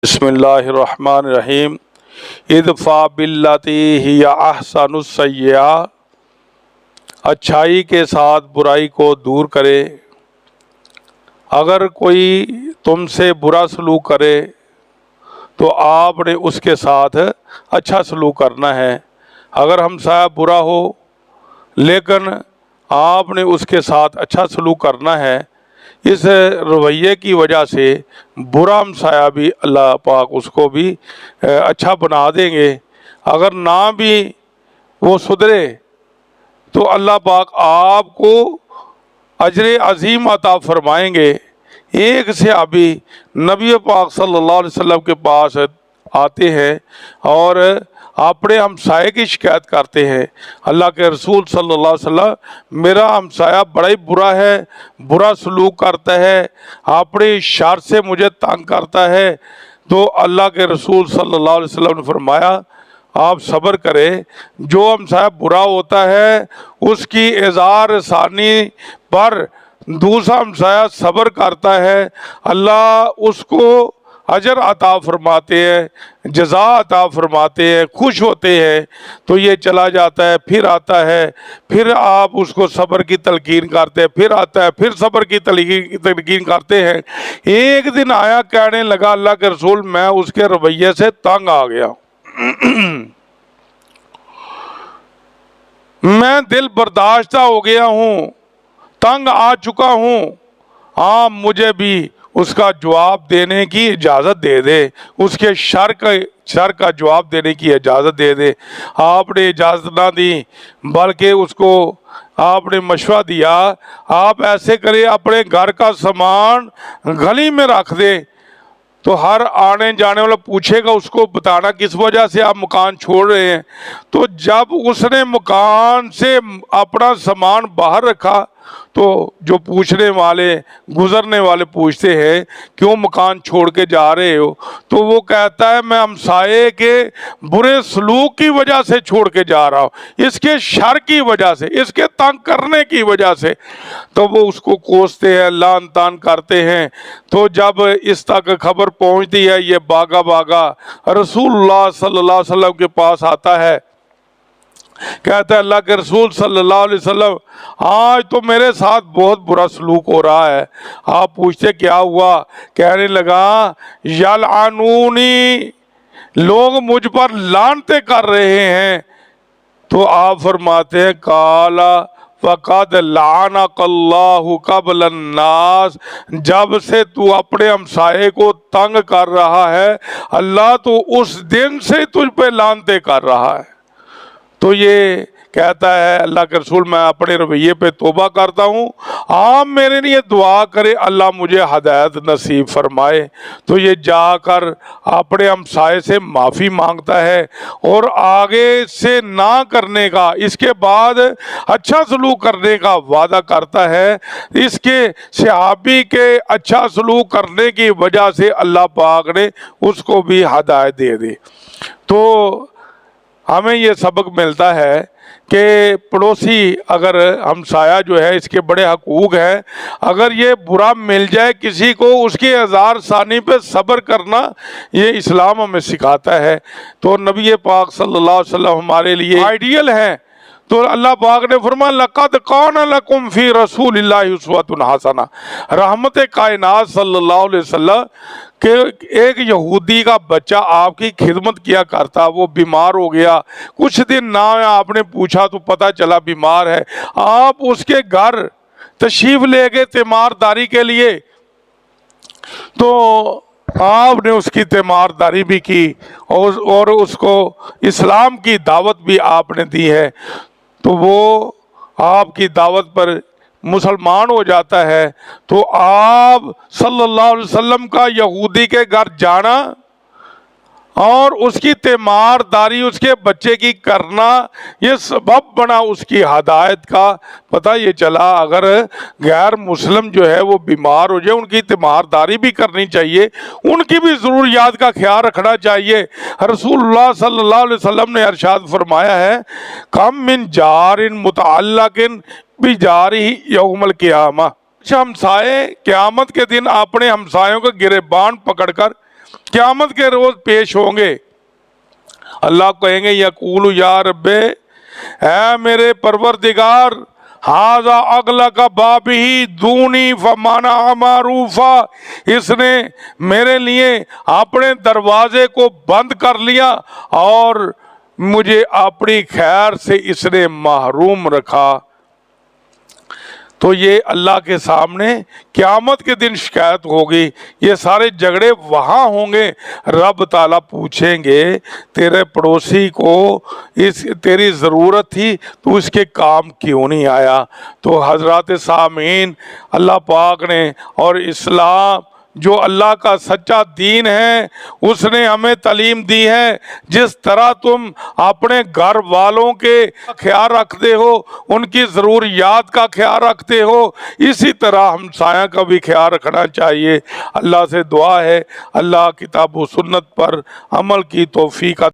बिस्मिल्लाहिर्रहमानिर्रहीम। इदफ़ा बिल्लती हिया अहसनुस्सय्या, अच्छाई के साथ बुराई को दूर करे। अगर कोई तुमसे बुरा सलूक करे तो आपने उसके साथ अच्छा सलूक करना है। अगर हमसाया बुरा हो लेकिन आपने उसके साथ अच्छा सलूक करना है। इस रवैये की वजह से बुरा हमसाया भी अल्लाह पाक उसको भी अच्छा बना देंगे। अगर ना भी वो सुधरे तो अल्लाह पाक आपको अजर अजीम अता फरमाएंगे। एक सहाबी नबी पाक सल्लल्लाहु अलैहि वसल्लम के पास आते हैं और अपने हमसाये की शिकायत करते हैं। अल्लाह के रसूल सल्लल्लाहु अलैहि वसल्लम, मेरा हमसाया बड़ा ही बुरा है, बुरा सलूक करता है, अपने शर से मुझे तंग करता है। तो अल्लाह के रसूल सल्लल्लाहु अलैहि वसल्लम ने फरमाया, आप सब्र करें। जो हमसाया बुरा होता है उसकी इज़हार सानी पर दूसरा हमसाया सब्र करता है, अल्लाह उसको अजर अता फरमाते हैं, जज़ा अता फरमाते हैं, खुश होते हैं। तो ये चला जाता है, फिर आता है, फिर आप उसको सब्र की तलकीन करते हैं, फिर आता है, फिर सब्र की तलकीन करते हैं। एक दिन आया, कहने लगा, अल्लाह के रसूल मैं उसके रवैये से तंग आ गया, मैं दिल बर्दाश्ता हो गया हूँ, तंग आ चुका हूँ। आप मुझे भी उसका जवाब देने की इजाज़त दे दे, उसके शर का जवाब देने की इजाज़त दे दे। आपने इजाज़त ना दी बल्कि उसको आपने मशवरा दिया, आप ऐसे करें, अपने घर का सामान गली में रख दे, तो हर आने जाने वाला पूछेगा, उसको बताना किस वजह से आप मकान छोड़ रहे हैं। तो जब उसने मकान से अपना सामान बाहर रखा तो जो पूछने वाले गुजरने वाले पूछते हैं, क्यों मकान छोड़ के जा रहे हो? तो वो कहता है, मैं हमसाये के बुरे सलूक की वजह से छोड़ के जा रहा हूँ, इसके शर की वजह से, इसके तंग करने की वजह से। तो वो उसको कोसते हैं, लान तान करते हैं। तो जब इस तक खबर पहुंचती है, ये भागा भागा रसूलुल्लाह सल्लल्लाहु अलैहि वसल्लम के पास आता है, कहता है, अल्लाह के रसूल सल्लल्लाहु अलैहि वसल्लम, आज तो मेरे साथ बहुत बुरा सलूक हो रहा है। आप पूछते क्या हुआ? कहने लगा, यलअनूनी, लोग मुझ पर लानते कर रहे हैं। तो आप फरमाते हैं, काला फ़क़द लानकल्लाहु क़ब्लन नास, जब से तू अपने हमसाये को तंग कर रहा है, अल्लाह तो उस दिन से तुझ पे लानते कर रहा है। तो ये कहता है, अल्लाह के रसूल मैं अपने रवैये पे तौबा करता हूँ, आप मेरे लिए दुआ करें, अल्लाह मुझे हदायत नसीब फरमाए। तो ये जाकर अपने हमसाये से माफ़ी मांगता है और आगे से ना करने का, इसके बाद अच्छा सलूक करने का वादा करता है। इसके सहाबी के अच्छा सलूक करने की वजह से अल्लाह पाक ने उसको भी हदायत दे दी। तो हमें ये सबक मिलता है कि पड़ोसी, अगर हमसाया जो है, इसके बड़े हकूक़ हैं। अगर ये बुरा मिल जाए किसी को, उसकी इज़हार सानी पे सब्र करना, ये इस्लाम हमें सिखाता है। तो नबी पाक सल्लल्लाहु अलैहि वसल्लम हमारे लिए आइडियल हैं। तो अल्लाह पाक ने फरमाया, लक़द कान लकुम फ़ी रसूलिल्लाहि उस्वतुन हसना, रहमत कायनात सल्लल्लाहु अलैहि वसल्लम कि एक यहूदी का बच्चा आपकी खिदमत किया करता, वो बीमार हो गया, कुछ दिन ना आपने पूछा तो पता चला बीमार है, आप उसके घर तशरीफ ले गए तीमारदारी के लिए। तो आपने उसकी तीमारदारी भी की और उसको इस्लाम की दावत भी आपने दी है। तो वो आपकी दावत पर मुसलमान हो जाता है। तो आप सल्लल्लाहु अलैहि वसल्लम का यहूदी के घर जाना और उसकी तीमारदारी उसके बच्चे की करना, ये सबब बना उसकी हदायत का। पता ये चला, अगर गैर मुस्लिम जो है वो बीमार हो जाए, उनकी तीमारदारी भी करनी चाहिए, उनकी भी ज़रूरियात का ख्याल रखना चाहिए। रसूलुल्लाह सल्लल्लाहु अलैहि वसल्लम ने इरशाद फरमाया है, कम मिन जारिन मुतअल्लिकिन बिजारिही यौमल क़ियामा, हमसाए क़यामत के दिन अपने हमसायों को गिरबान पकड़कर क़यामत के रोज़ पेश होंगे। अल्लाह कहेंगे यकूलु या रब्बे, ऐ मेरे परवरदिगार, हाजा अगला का बाबी दूनी फमाना मारूफा, इसने मेरे लिए अपने दरवाजे को बंद कर लिया और मुझे अपनी खैर से इसने महरूम रखा। तो ये अल्लाह के सामने क़यामत के दिन शिकायत होगी, ये सारे झगड़े वहाँ होंगे। रब ताला पूछेंगे तेरे पड़ोसी को इस तेरी ज़रूरत थी, तो इसके काम क्यों नहीं आया। तो हज़रात सामीन, अल्लाह पाक ने और इस्लाम जो अल्लाह का सच्चा दीन है उसने हमें तालीम दी है, जिस तरह तुम अपने घर वालों के ख्याल रखते हो, उनकी ज़रूरियात का ख्याल रखते हो, इसी तरह हमसाया का भी ख्याल रखना चाहिए। अल्लाह से दुआ है अल्लाह किताब व सुन्नत पर अमल की तौफीक